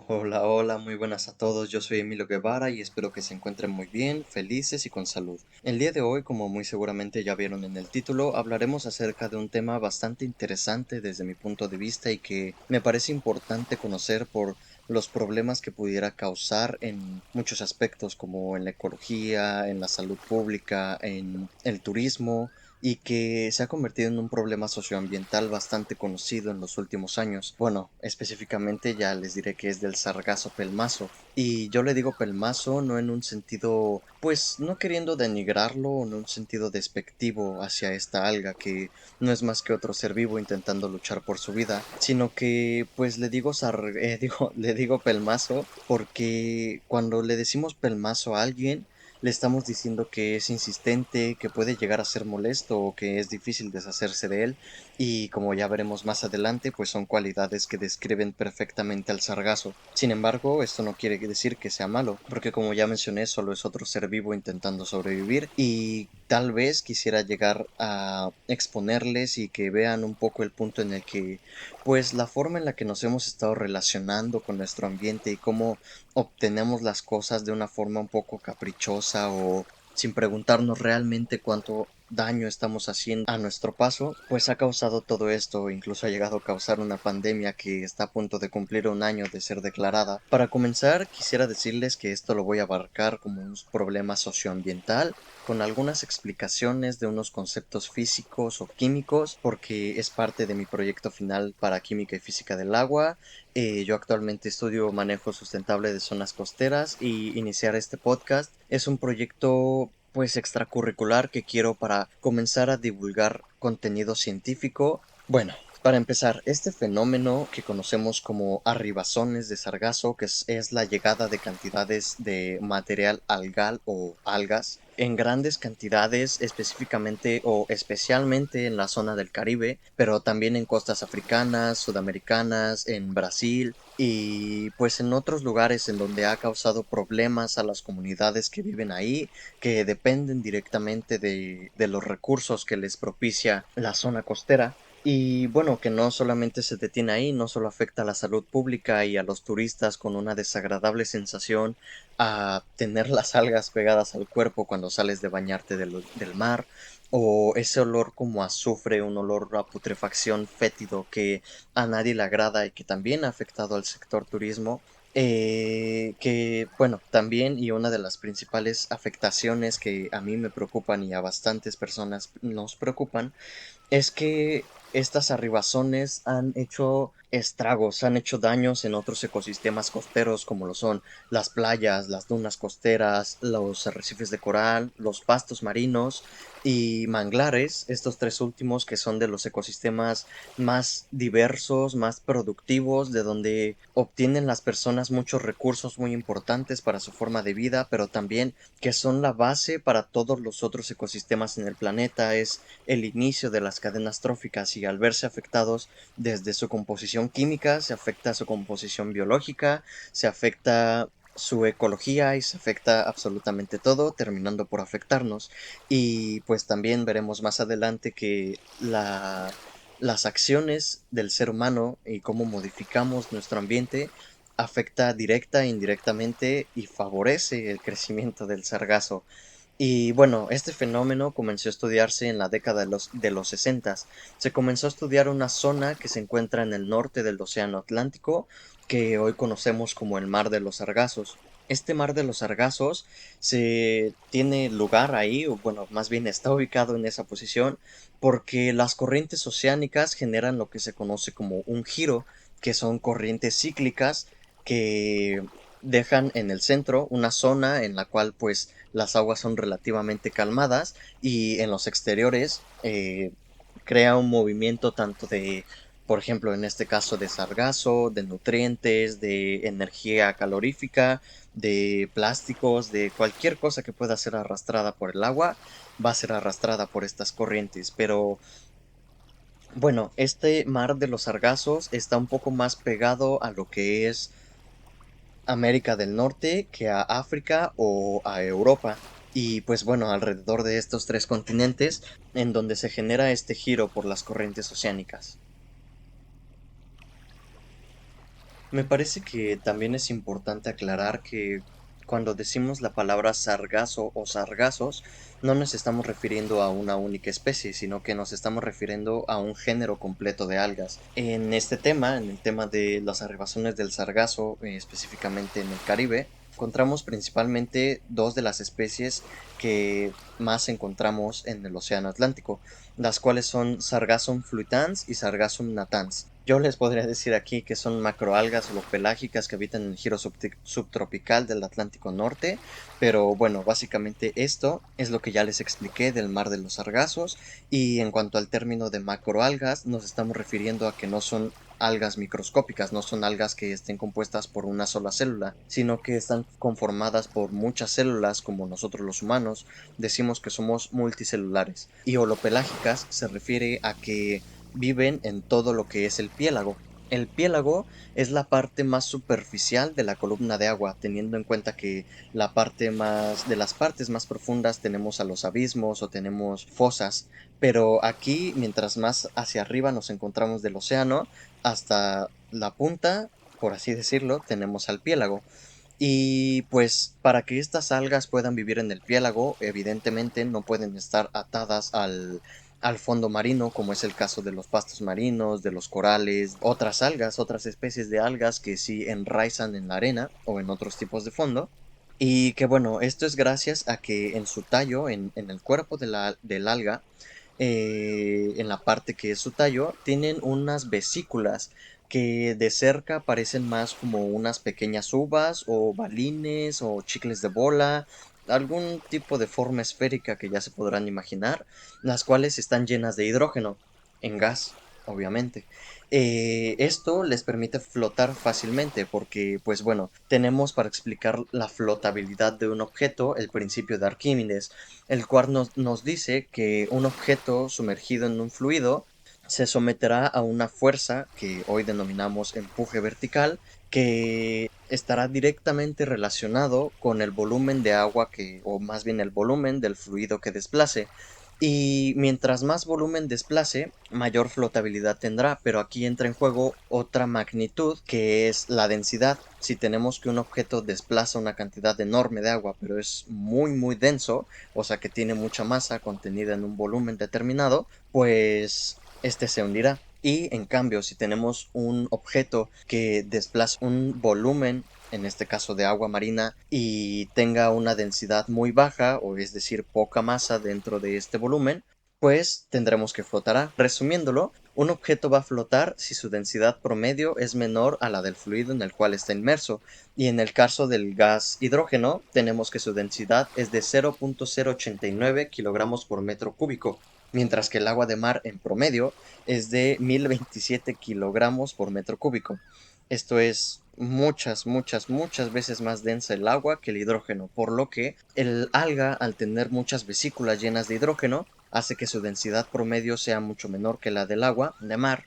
Hola, hola, muy buenas a todos. Yo soy Emilio Guevara y espero que se encuentren muy bien, felices y con salud. El día de hoy, como muy seguramente ya vieron en el título, hablaremos acerca de un tema bastante interesante desde mi punto de vista y que me parece importante conocer por los problemas que pudiera causar en muchos aspectos, como en la ecología, en la salud pública, en el turismo y que se ha convertido en un problema socioambiental bastante conocido en los últimos años. Bueno, específicamente ya les diré que es del sargazo pelmazo. Y yo le digo pelmazo no en un sentido, pues no queriendo denigrarlo o en un sentido despectivo hacia esta alga que no es más que otro ser vivo intentando luchar por su vida, sino que pues le digo, le digo pelmazo porque cuando le decimos pelmazo a alguien, le estamos diciendo que es insistente, que puede llegar a ser molesto o que es difícil deshacerse de él, y como ya veremos más adelante, pues son cualidades que describen perfectamente al sargazo. Sin embargo, esto no quiere decir que sea malo, porque como ya mencioné, solo es otro ser vivo intentando sobrevivir y tal vez quisiera llegar a exponerles y que vean un poco el punto en el que, pues la forma en la que nos hemos estado relacionando con nuestro ambiente y cómo obtenemos las cosas de una forma un poco caprichosa o sin preguntarnos realmente cuánto daño estamos haciendo a nuestro paso, pues ha causado todo esto, incluso ha llegado a causar una pandemia que está a punto de cumplir un año de ser declarada. Para comenzar, quisiera decirles que esto lo voy a abarcar como un problema socioambiental, con algunas explicaciones de unos conceptos físicos o químicos, porque es parte de mi proyecto final para química y física del agua. Yo actualmente estudio manejo sustentable de zonas costeras y iniciar este podcast es un proyecto pues extracurricular que quiero para comenzar a divulgar contenido científico. Bueno, para empezar, este fenómeno que conocemos como arribazones de sargazo, que es la llegada de cantidades de material algal o algas en grandes cantidades, específicamente o especialmente en la zona del Caribe, pero también en costas africanas, sudamericanas, en Brasil y pues en otros lugares en donde ha causado problemas a las comunidades que viven ahí, que dependen directamente de los recursos que les propicia la zona costera. Y bueno, que no solamente se detiene ahí, no solo afecta a la salud pública y a los turistas con una desagradable sensación a tener las algas pegadas al cuerpo cuando sales de bañarte del mar, o ese olor como azufre, un olor a putrefacción fétido que a nadie le agrada y que también ha afectado al sector turismo. Que bueno, también y una de las principales afectaciones que a mí me preocupan y a bastantes personas nos preocupan es que estas arribazones han hecho estragos, han hecho daños en otros ecosistemas costeros como lo son las playas, las dunas costeras, los arrecifes de coral, los pastos marinos y manglares, estos tres últimos que son de los ecosistemas más diversos, más productivos, de donde obtienen las personas muchos recursos muy importantes para su forma de vida, pero también que son la base para todos los otros ecosistemas en el planeta, es el inicio de las cadenas tróficas y al verse afectados desde su composición química, se afecta su composición biológica, se afecta su ecología y se afecta absolutamente todo, terminando por afectarnos. Y pues también veremos más adelante que las acciones del ser humano y cómo modificamos nuestro ambiente afecta directa e indirectamente y favorece el crecimiento del sargazo. Y bueno, este fenómeno comenzó a estudiarse en la década de los 60. Se comenzó a estudiar una zona que se encuentra en el norte del Océano Atlántico, que hoy conocemos como el Mar de los Sargazos. Este Mar de los Sargazos se tiene lugar ahí, o bueno, más bien está ubicado en esa posición, porque las corrientes oceánicas generan lo que se conoce como un giro, que son corrientes cíclicas que dejan en el centro una zona en la cual pues las aguas son relativamente calmadas y en los exteriores crea un movimiento tanto de, por ejemplo, en este caso de sargazo, de nutrientes, de energía calorífica, de plásticos, de cualquier cosa que pueda ser arrastrada por el agua, va a ser arrastrada por estas corrientes. Pero bueno, este mar de los sargazos está un poco más pegado a lo que es América del Norte que a África o a Europa. Y pues bueno, alrededor de estos tres continentes en donde se genera este giro por las corrientes oceánicas. Me parece que también es importante aclarar que cuando decimos la palabra sargazo o sargazos, no nos estamos refiriendo a una única especie, sino que nos estamos refiriendo a un género completo de algas. En este tema, en el tema de las arribaciones del sargazo, específicamente en el Caribe, encontramos principalmente dos de las especies que más encontramos en el Océano Atlántico, las cuales son Sargassum fluitans y Sargassum natans. Yo les podría decir aquí que son macroalgas holopelágicas que habitan en el giro subtropical del Atlántico Norte, pero bueno, básicamente esto es lo que ya les expliqué del mar de los sargazos, y en cuanto al término de macroalgas, nos estamos refiriendo a que no son algas microscópicas, no son algas que estén compuestas por una sola célula, sino que están conformadas por muchas células, como nosotros los humanos decimos que somos multicelulares. Y holopelágicas se refiere a que viven en todo lo que es el piélago. El piélago es la parte más superficial de la columna de agua, teniendo en cuenta que de las partes más profundas tenemos a los abismos o tenemos fosas, pero aquí, mientras más hacia arriba nos encontramos del océano, hasta la punta, por así decirlo, tenemos al piélago. Y pues para que estas algas puedan vivir en el piélago, evidentemente no pueden estar atadas al fondo marino, como es el caso de los pastos marinos, de los corales, otras algas, otras especies de algas que sí enraizan en la arena o en otros tipos de fondo. Y que bueno, esto es gracias a que en su tallo, en el cuerpo del alga, en la parte que es su tallo, tienen unas vesículas que de cerca parecen más como unas pequeñas uvas o balines o chicles de bola, algún tipo de forma esférica que ya se podrán imaginar, las cuales están llenas de hidrógeno, en gas, obviamente. Esto les permite flotar fácilmente porque, pues bueno, tenemos para explicar la flotabilidad de un objeto el principio de Arquímedes, el cual nos dice que un objeto sumergido en un fluido se someterá a una fuerza que hoy denominamos empuje vertical, que estará directamente relacionado con el volumen de agua o más bien el volumen del fluido que desplace. Y mientras más volumen desplace, mayor flotabilidad tendrá, pero aquí entra en juego otra magnitud que es la densidad. Si tenemos que un objeto desplaza una cantidad enorme de agua, pero es muy denso, o sea que tiene mucha masa contenida en un volumen determinado, pues este se hundirá. Y en cambio, si tenemos un objeto que desplaza un volumen, en este caso de agua marina, y tenga una densidad muy baja, o es decir, poca masa dentro de este volumen, pues tendremos que flotará. Resumiéndolo, un objeto va a flotar si su densidad promedio es menor a la del fluido en el cual está inmerso, y en el caso del gas hidrógeno, tenemos que su densidad es de 0.089 kilogramos por metro cúbico, mientras que el agua de mar en promedio es de 1027 kilogramos por metro cúbico. Esto es muchas veces más densa el agua que el hidrógeno, por lo que el alga, al tener muchas vesículas llenas de hidrógeno, hace que su densidad promedio sea mucho menor que la del agua de mar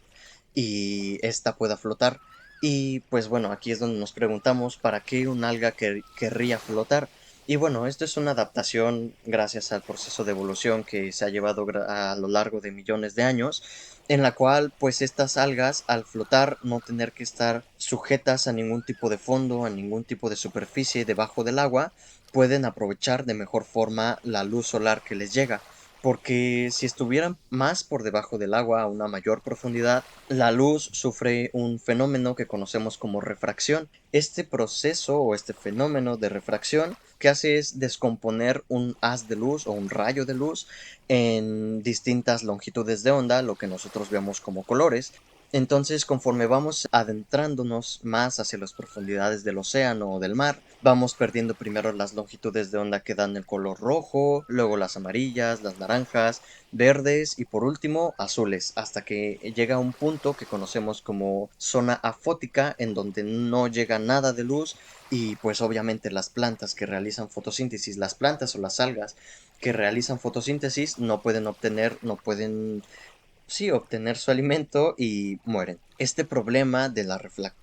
y ésta pueda flotar. Y pues bueno, aquí es donde nos preguntamos para qué un alga querría flotar. Y bueno, esto es una adaptación gracias al proceso de evolución que se ha llevado a lo largo de millones de años, en la cual pues estas algas al flotar no tener que estar sujetas a ningún tipo de fondo, a ningún tipo de superficie debajo del agua, pueden aprovechar de mejor forma la luz solar que les llega. Porque si estuvieran más por debajo del agua a una mayor profundidad, la luz sufre un fenómeno que conocemos como refracción. Este proceso o este fenómeno de refracción que hace es descomponer un haz de luz o un rayo de luz en distintas longitudes de onda, lo que nosotros vemos como colores. Entonces, conforme vamos adentrándonos más hacia las profundidades del océano o del mar, vamos perdiendo primero las longitudes de onda que dan el color rojo, luego las amarillas, las naranjas, verdes y por último azules, hasta que llega un punto que conocemos como zona afótica, en donde no llega nada de luz y pues obviamente las plantas que realizan fotosíntesis, las plantas o las algas que realizan fotosíntesis no pueden sí, obtener su alimento y mueren. Este problema de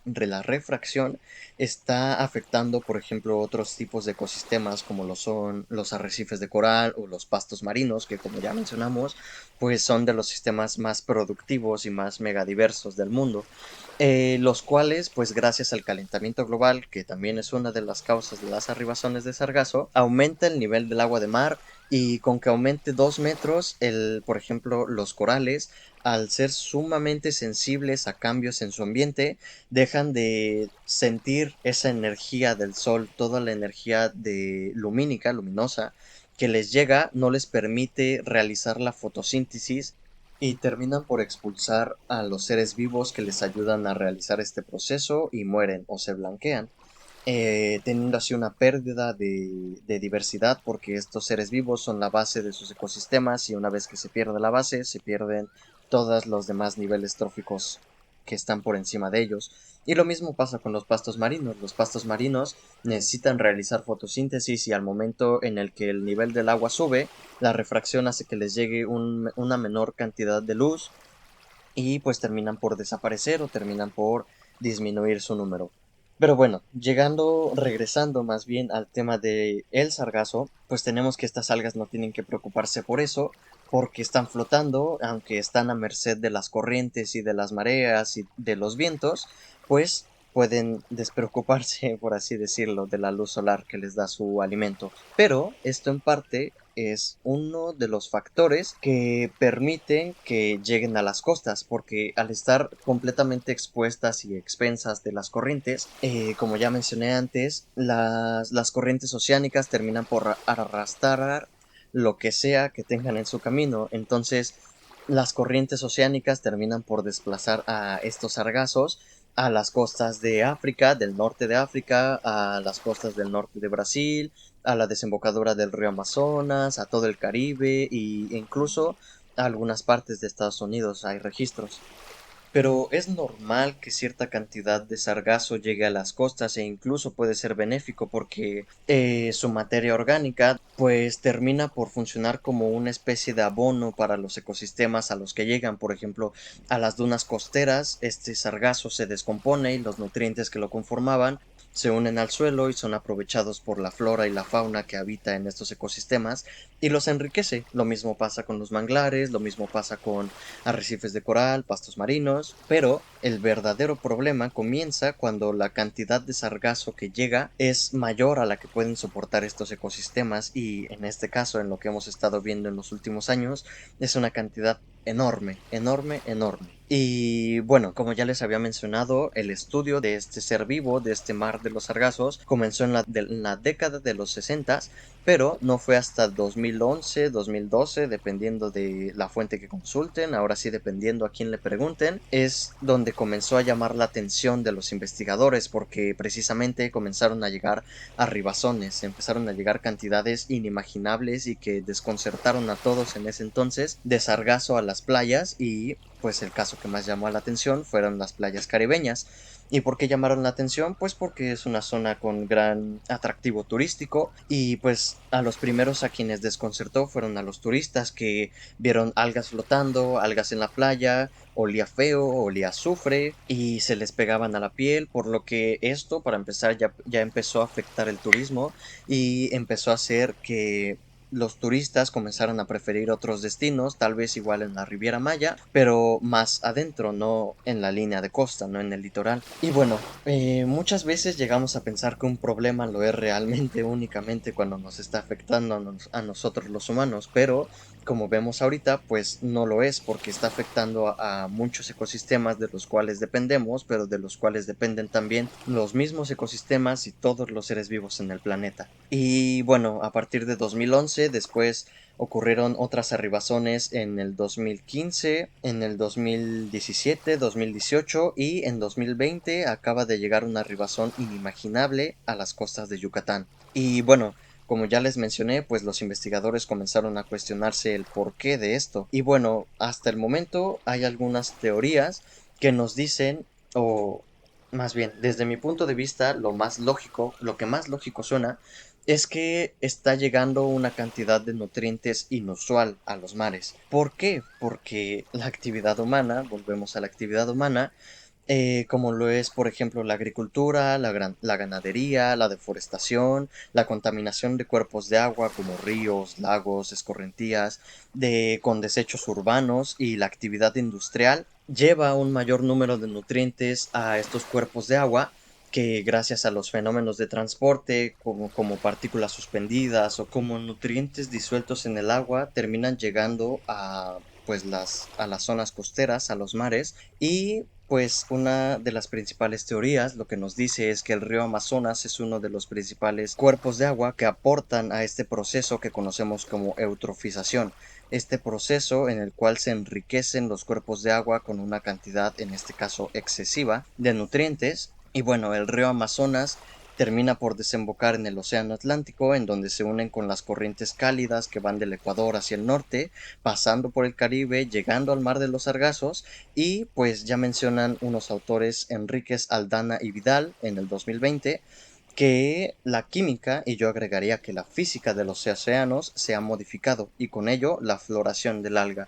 de la refracción está afectando, por ejemplo, otros tipos de ecosistemas como lo son los arrecifes de coral o los pastos marinos, que como ya mencionamos, pues son de los sistemas más productivos y más megadiversos del mundo, los cuales, pues gracias al calentamiento global, que también es una de las causas de las arribazones de sargazo, aumenta el nivel del agua de mar y con que aumente 2 metros, por ejemplo, los corales, al ser sumamente sensibles a cambios en su ambiente, dejan de sentir esa energía del sol, toda la energía luminosa, que les llega, no les permite realizar la fotosíntesis y terminan por expulsar a los seres vivos que les ayudan a realizar este proceso y mueren o se blanquean, teniendo así una pérdida de diversidad porque estos seres vivos son la base de sus ecosistemas y una vez que se pierde la base se pierden todos los demás niveles tróficos que están por encima de ellos. Y lo mismo pasa con los pastos marinos. Los pastos marinos necesitan realizar fotosíntesis y al momento en el que el nivel del agua sube, la refracción hace que les llegue una menor cantidad de luz y pues terminan por desaparecer o terminan por disminuir su número. Pero bueno, regresando más bien al tema de el sargazo, pues tenemos que estas algas no tienen que preocuparse por eso, porque están flotando, aunque están a merced de las corrientes y de las mareas y de los vientos, pues pueden despreocuparse, por así decirlo, de la luz solar que les da su alimento. Pero esto en parte es uno de los factores que permiten que lleguen a las costas, porque al estar completamente expuestas y expensas de las corrientes, como ya mencioné antes, las corrientes oceánicas terminan por arrastrar lo que sea que tengan en su camino. Entonces, las corrientes oceánicas terminan por desplazar a estos sargazos a las costas de África, del norte de África, a las costas del norte de Brasil, a la desembocadura del río Amazonas, a todo el Caribe e incluso a algunas partes de Estados Unidos hay registros. Pero es normal que cierta cantidad de sargazo llegue a las costas e incluso puede ser benéfico porque su materia orgánica pues termina por funcionar como una especie de abono para los ecosistemas a los que llegan. Por ejemplo, a las dunas costeras este sargazo se descompone y los nutrientes que lo conformaban se unen al suelo y son aprovechados por la flora y la fauna que habita en estos ecosistemas y los enriquece. Lo mismo pasa con los manglares, lo mismo pasa con arrecifes de coral, pastos marinos, pero el verdadero problema comienza cuando la cantidad de sargazo que llega es mayor a la que pueden soportar estos ecosistemas y en este caso, en lo que hemos estado viendo en los últimos años, es una cantidad enorme, enorme, enorme. Y bueno, como ya les había mencionado, el estudio de este ser vivo, de este mar de los sargazos, comenzó en la década de los 60, pero no fue hasta 2011, 2012, dependiendo de la fuente que consulten, ahora sí dependiendo a quién le pregunten, es donde comenzó a llamar la atención de los investigadores porque precisamente comenzaron a llegar arribazones, empezaron a llegar cantidades inimaginables y que desconcertaron a todos en ese entonces de sargazo a las playas y pues el caso que más llamó la atención fueron las playas caribeñas. ¿Y por qué llamaron la atención? Pues porque es una zona con gran atractivo turístico y pues a los primeros a quienes desconcertó fueron a los turistas que vieron algas flotando, algas en la playa, olía feo, olía a azufre y se les pegaban a la piel, por lo que esto para empezar ya empezó a afectar el turismo y empezó a hacer que los turistas comenzaron a preferir otros destinos, tal vez igual en la Riviera Maya, pero más adentro, no en la línea de costa, no en el litoral. Y bueno, muchas veces llegamos a pensar que un problema lo es realmente únicamente cuando nos está afectando a nosotros los humanos, pero como vemos ahorita, pues no lo es porque está afectando a muchos ecosistemas de los cuales dependemos, pero de los cuales dependen también los mismos ecosistemas y todos los seres vivos en el planeta. Y bueno, a partir de 2011, después ocurrieron otras arribazones en el 2015, en el 2017, 2018 y en 2020 acaba de llegar una arribazón inimaginable a las costas de Yucatán. Y bueno, como ya les mencioné, pues los investigadores comenzaron a cuestionarse el porqué de esto. Y bueno, hasta el momento hay algunas teorías que nos dicen, o más bien, desde mi punto de vista, lo más lógico, lo que más lógico suena, es que está llegando una cantidad de nutrientes inusual a los mares. ¿Por qué? Porque la actividad humana, volvemos a la actividad humana, como lo es, por ejemplo, la agricultura, la ganadería, la deforestación, la contaminación de cuerpos de agua como ríos, lagos, escorrentías, con desechos urbanos y la actividad industrial, lleva un mayor número de nutrientes a estos cuerpos de agua que gracias a los fenómenos de transporte, como partículas suspendidas o como nutrientes disueltos en el agua, terminan llegando a pues a las zonas costeras, a los mares, y pues una de las principales teorías lo que nos dice es que el río Amazonas es uno de los principales cuerpos de agua que aportan a este proceso que conocemos como eutrofización. Este proceso en el cual se enriquecen los cuerpos de agua con una cantidad, en este caso excesiva, de nutrientes. Y bueno, el río Amazonas termina por desembocar en el Océano Atlántico, en donde se unen con las corrientes cálidas que van del Ecuador hacia el norte, pasando por el Caribe, llegando al Mar de los Sargazos, y pues ya mencionan unos autores, Enríquez, Aldana y Vidal, en el 2020, que la química, y yo agregaría que la física de los océanos se ha modificado, y con ello la floración del alga,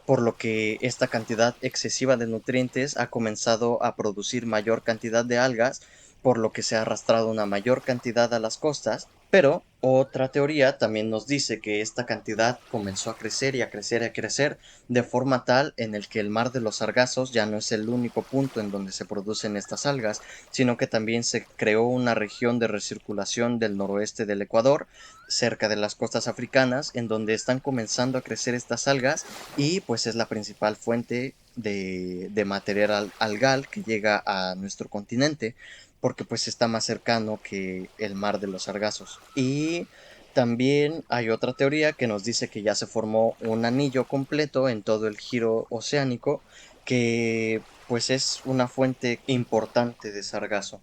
por lo que esta cantidad excesiva de nutrientes ha comenzado a producir mayor cantidad de algas, por lo que se ha arrastrado una mayor cantidad a las costas, pero otra teoría también nos dice que esta cantidad comenzó a crecer y a crecer y a crecer de forma tal en el que el mar de los Sargazos ya no es el único punto en donde se producen estas algas, sino que también se creó una región de recirculación del noroeste del Ecuador, cerca de las costas africanas, en donde están comenzando a crecer estas algas y pues es la principal fuente de material algal que llega a nuestro continente, porque pues está más cercano que el mar de los Sargazos. Y también hay otra teoría que nos dice que ya se formó un anillo completo en todo el giro oceánico, que pues es una fuente importante de sargazo.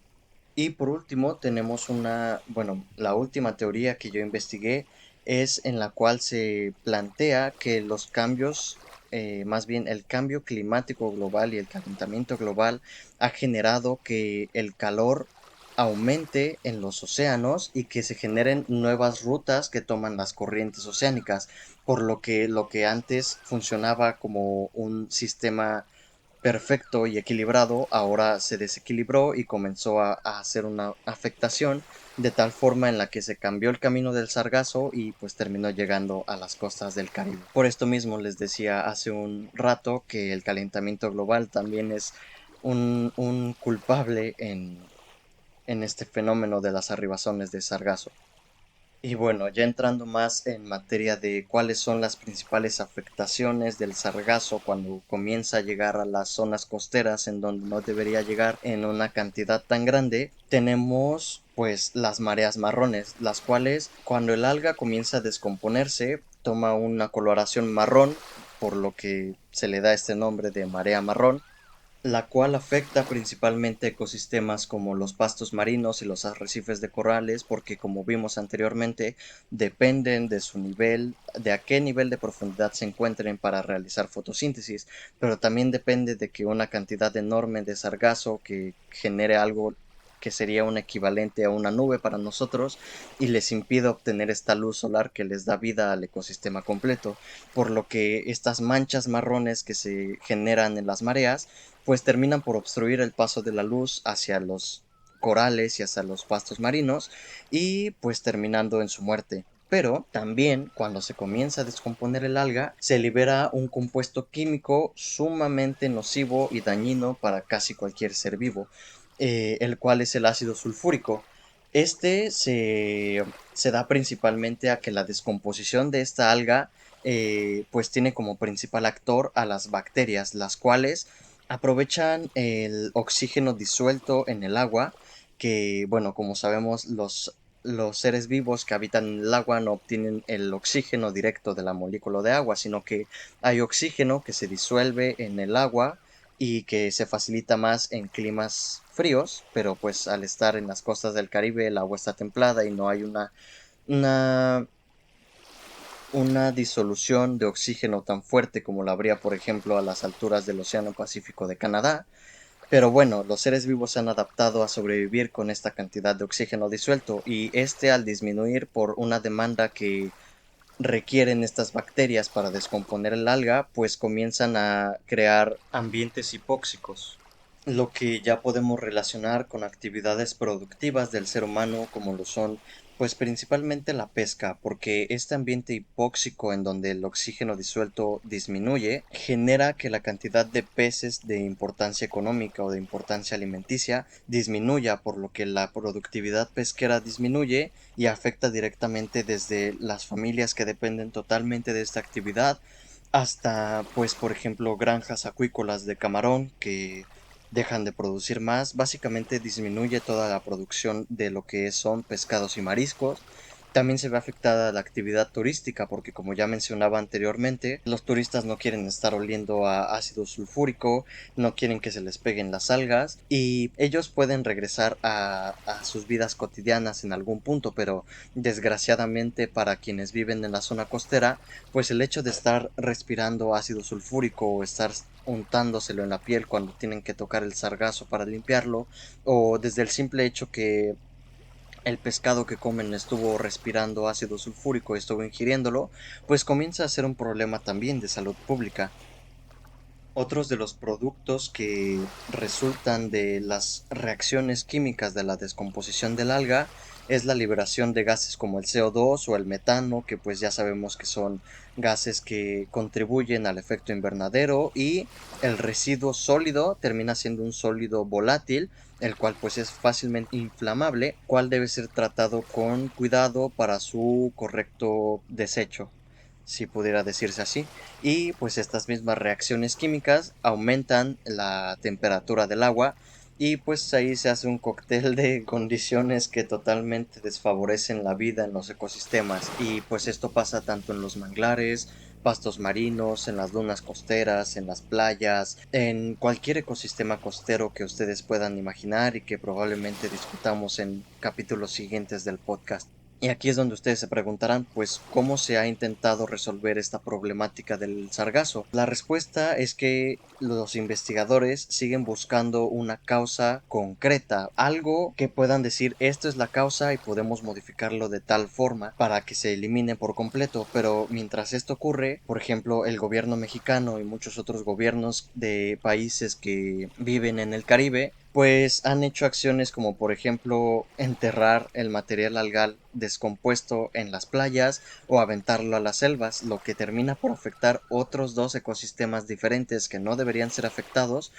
Y por último tenemos bueno, la última teoría que yo investigué es en la cual se plantea que los cambios, más bien el cambio climático global y el calentamiento global ha generado que el calor aumente en los océanos y que se generen nuevas rutas que toman las corrientes oceánicas, por lo que antes funcionaba como un sistema perfecto y equilibrado, ahora se desequilibró y comenzó a hacer una afectación de tal forma en la que se cambió el camino del Sargazo y pues terminó llegando a las costas del Caribe. Por esto mismo les decía hace un rato que el calentamiento global también es un culpable en este fenómeno de las arribazones de Sargazo. Y bueno, ya entrando más en materia de cuáles son las principales afectaciones del sargazo cuando comienza a llegar a las zonas costeras en donde no debería llegar en una cantidad tan grande, tenemos pues las mareas marrones, las cuales cuando el alga comienza a descomponerse toma una coloración marrón, por lo que se le da este nombre de marea marrón, la cual afecta principalmente ecosistemas como los pastos marinos y los arrecifes de corales, porque como vimos anteriormente, dependen de su nivel, de a qué nivel de profundidad se encuentren para realizar fotosíntesis, pero también depende de que una cantidad enorme de sargazo que genere algo que sería un equivalente a una nube para nosotros y les impide obtener esta luz solar que les da vida al ecosistema completo, por lo que estas manchas marrones que se generan en las mareas pues terminan por obstruir el paso de la luz hacia los corales y hacia los pastos marinos y pues terminando en su muerte. Pero también cuando se comienza a descomponer el alga, se libera un compuesto químico sumamente nocivo y dañino para casi cualquier ser vivo, el cual es el ácido sulfúrico. Este se da principalmente a que la descomposición de esta alga pues tiene como principal actor a las bacterias, las cuales aprovechan el oxígeno disuelto en el agua, que bueno, como sabemos, los seres vivos que habitan en el agua no obtienen el oxígeno directo de la molécula de agua, sino que hay oxígeno que se disuelve en el agua y que se facilita más en climas fríos, pero pues al estar en las costas del Caribe el agua está templada y no hay una una disolución de oxígeno tan fuerte como la habría, por ejemplo, a las alturas del Océano Pacífico de Canadá, Pero bueno, los seres vivos se han adaptado a sobrevivir con esta cantidad de oxígeno disuelto y este al disminuir por una demanda que requieren estas bacterias para descomponer el alga, pues comienzan a crear ambientes hipóxicos, lo que ya podemos relacionar con actividades productivas del ser humano como lo son pues principalmente la pesca, porque este ambiente hipóxico en donde el oxígeno disuelto disminuye genera que la cantidad de peces de importancia económica o de importancia alimenticia disminuya, por lo que la productividad pesquera disminuye y afecta directamente desde las familias que dependen totalmente de esta actividad hasta, pues, por ejemplo, granjas acuícolas de camarón que dejan de producir más, básicamente disminuye toda la producción de lo que son pescados y mariscos. También se ve afectada la actividad turística porque como ya mencionaba anteriormente, los turistas no quieren estar oliendo a ácido sulfúrico, no quieren que se les peguen las algas y ellos pueden regresar a sus vidas cotidianas en algún punto, pero desgraciadamente para quienes viven en la zona costera, pues el hecho de estar respirando ácido sulfúrico o estar untándoselo en la piel cuando tienen que tocar el sargazo para limpiarlo, o desde el simple hecho que el pescado que comen estuvo respirando ácido sulfúrico y estuvo ingiriéndolo, pues comienza a ser un problema también de salud pública. Otros de los productos que resultan de las reacciones químicas de la descomposición del alga es la liberación de gases como el CO2 o el metano, que pues ya sabemos que son gases que contribuyen al efecto invernadero, y el residuo sólido termina siendo un sólido volátil, el cual pues es fácilmente inflamable, cual debe ser tratado con cuidado para su correcto desecho, si pudiera decirse así. Y pues estas mismas reacciones químicas aumentan la temperatura del agua y pues ahí se hace un cóctel de condiciones que totalmente desfavorecen la vida en los ecosistemas, y pues esto pasa tanto en los manglares, pastos marinos, en las dunas costeras, en las playas, en cualquier ecosistema costero que ustedes puedan imaginar y que probablemente discutamos en capítulos siguientes del podcast. Y aquí es donde ustedes se preguntarán, pues, ¿cómo se ha intentado resolver esta problemática del sargazo? La respuesta es que los investigadores siguen buscando una causa concreta, algo que puedan decir, esto es la causa y podemos modificarlo de tal forma para que se elimine por completo. Pero mientras esto ocurre, por ejemplo, el gobierno mexicano y muchos otros gobiernos de países que viven en el Caribe, pues han hecho acciones como por ejemplo enterrar el material algal descompuesto en las playas o aventarlo a las selvas, lo que termina por afectar otros dos ecosistemas diferentes que no deberían ser afectados,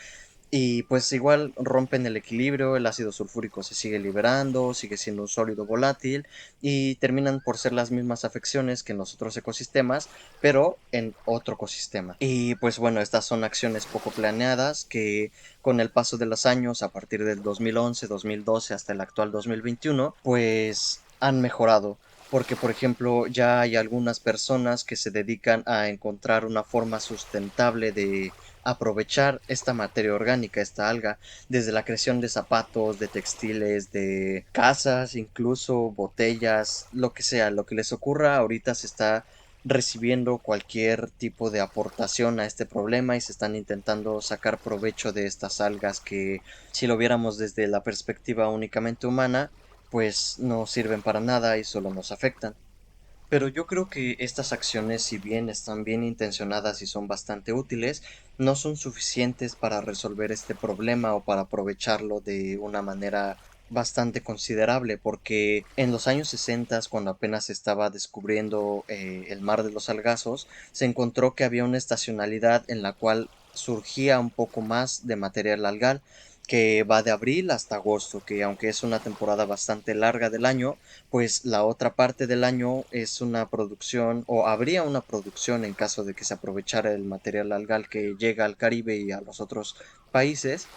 y pues igual rompen el equilibrio, el ácido sulfúrico se sigue liberando, sigue siendo un sólido volátil y terminan por ser las mismas afecciones que en los otros ecosistemas, pero en otro ecosistema. Y pues bueno, estas son acciones poco planeadas que con el paso de los años, a partir del 2011, 2012 hasta el actual 2021, pues han mejorado. Porque, por ejemplo, ya hay algunas personas que se dedican a encontrar una forma sustentable de aprovechar esta materia orgánica, esta alga, desde la creación de zapatos, de textiles, de casas, incluso botellas, lo que sea, lo que les ocurra, ahorita se está recibiendo cualquier tipo de aportación a este problema y se están intentando sacar provecho de estas algas que, si lo viéramos desde la perspectiva únicamente humana, pues no sirven para nada y solo nos afectan. Pero yo creo que estas acciones, si bien están bien intencionadas y son bastante útiles, no son suficientes para resolver este problema o para aprovecharlo de una manera bastante considerable, porque en los años 60, cuando apenas se estaba descubriendo el mar de los Sargazos, se encontró que había una estacionalidad en la cual surgía un poco más de material algal, que va de abril hasta agosto, que aunque es una temporada bastante larga del año, pues la otra parte del año es una producción, o habría una producción en caso de que se aprovechara el material algal que llega al Caribe y a los otros países,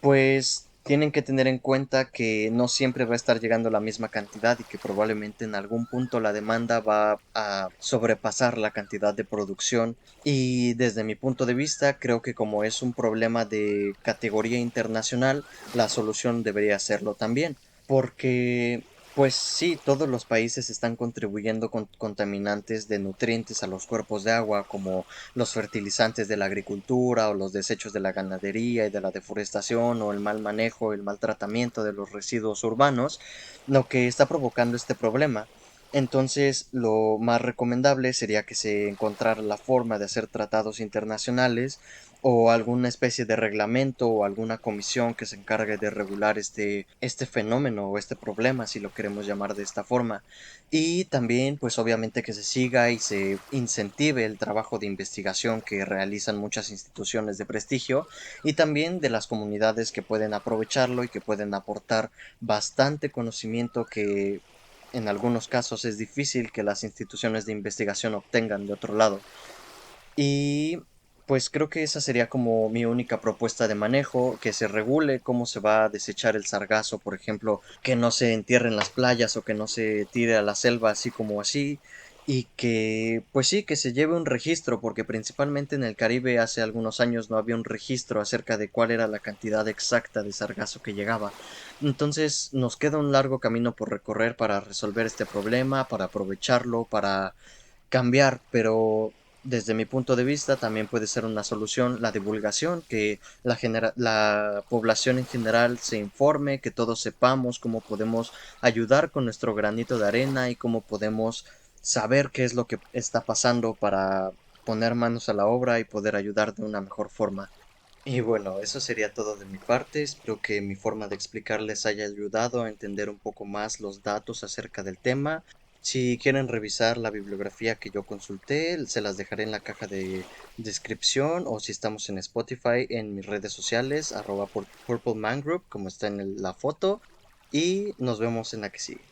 pues tienen que tener en cuenta que no siempre va a estar llegando la misma cantidad y que probablemente en algún punto la demanda va a sobrepasar la cantidad de producción. Y desde mi punto de vista, creo que como es un problema de categoría internacional, la solución debería serlo también. Porque Pues sí, todos los países están contribuyendo con contaminantes de nutrientes a los cuerpos de agua, como los fertilizantes de la agricultura o los desechos de la ganadería y de la deforestación o el mal manejo, el mal tratamiento de los residuos urbanos, lo que está provocando este problema. Entonces, lo más recomendable sería que se encontrara la forma de hacer tratados internacionales o alguna especie de reglamento o alguna comisión que se encargue de regular este fenómeno o este problema, si lo queremos llamar de esta forma. Y también, pues obviamente que se siga y se incentive el trabajo de investigación que realizan muchas instituciones de prestigio y también de las comunidades que pueden aprovecharlo y que pueden aportar bastante conocimiento que en algunos casos es difícil que las instituciones de investigación obtengan de otro lado. Y pues creo que esa sería como mi única propuesta de manejo, que se regule cómo se va a desechar el sargazo, por ejemplo, que no se entierre en las playas o que no se tire a la selva así como así, y que pues sí, que se lleve un registro, porque principalmente en el Caribe hace algunos años no había un registro acerca de cuál era la cantidad exacta de sargazo que llegaba. Entonces nos queda un largo camino por recorrer para resolver este problema, para aprovecharlo, para cambiar, pero desde mi punto de vista también puede ser una solución la divulgación, que la población en general se informe, que todos sepamos cómo podemos ayudar con nuestro granito de arena y cómo podemos saber qué es lo que está pasando para poner manos a la obra y poder ayudar de una mejor forma. Y bueno, eso sería todo de mi parte. Espero que mi forma de explicarles haya ayudado a entender un poco más los datos acerca del tema. Si quieren revisar la bibliografía que yo consulté, se las dejaré en la caja de descripción o si estamos en Spotify en mis redes sociales, @Purple Man Group, como está en la foto. Y nos vemos en la que sigue.